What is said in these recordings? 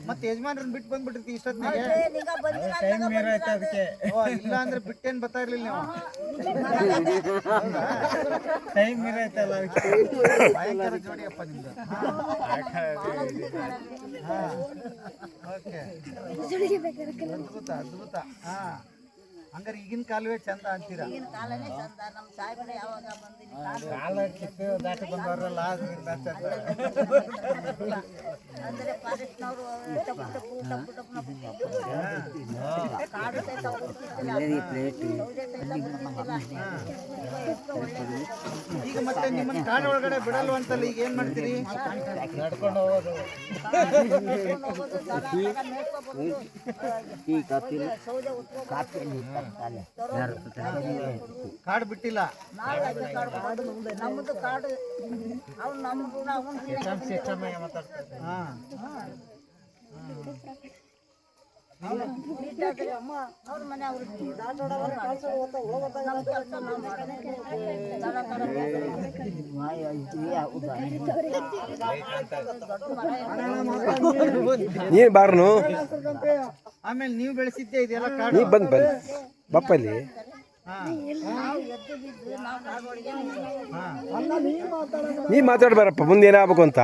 ಮತ್ತೆ ಯಜಮಾನ್ರನ್ನ ಬಿಟ್ಟು ಬಂದ್ಬಿಟ್ಟಿರ್ತಿ ಇಷ್ಟೊತ್ತಿಗೆ. ಇಲ್ಲ ಅಂದ್ರೆ ಬಿಟ್ಟೇನ್ ಬರ್ತಾ ಇರ್ಲಿಲ್ಲ ನೀವು. ಭಯಂಕರ ಜೋಡಿಯಪ್ಪ ನಿಮ್ದು. ಅದ್ಭುತ ಅದ್ಭುತ. ಹಾ, ಹಂಗಾರೆ ಈಗಿನ ಕಾಲವೇ ಚಂದ ಅಂತೀರಾ? ಈಗ ಮತ್ತೆ ನಿಮ್ಮನ್ನ ಕಾಡು ಒಳಗಡೆ ಬಿಡಲ್ವಂತಲ್ಲ, ಈಗ ಏನ್ ಮಾಡ್ತೀರಿ? ನಡ್ಕೊಂಡು ಹೋಗೋದು. ಕಾಡು ಬಿಟ್ಟಿಲ್ಲ. ನಮ್ದು ಕಾಡು ಅವ್ರ ಮನೆ ನೀನ್ ಬಾರ್ನು. ಆಮೇಲೆ ನೀವು ಬೆಳೆಸಿದ್ದೆ ಇದೆಲ್ಲ ಕಾಡು. ನೀ ಬಂದ್ ಬಪ್ಪಲ್ಲಿ ನೀ ಮಾತಾಡ್ಬಾರಪ್ಪ, ಮುಂದೆ ಏನಾಗಬೇಕು ಅಂತ.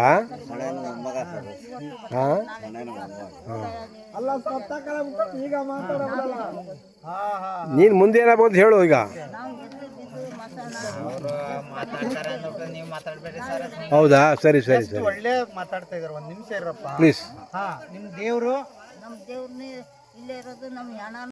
ನೀನ್ ಮುಂದೆ ಏನಾಗಬೇಕು ಅಂತ ಹೇಳು. ಈಗ ಹೌದಾ? ಸರಿ ಸರಿ ಸರಿ, ಒಳ್ಳೆ ಮಾತಾಡ್ತಾ ಇದಾರೆ. ಒಂದ್ ನಿಮಿಷ ಇರಪ್ಪ ಪ್ಲೀಸ್. ಹಾ, ನಿಮ್ ದೇವ್ರು? ನಮ್ಮ ದೇವ್ರನ್ನೇ ಇಲ್ಲೇ ಇರೋದು. ನಮ್ಮ ಹೆಣ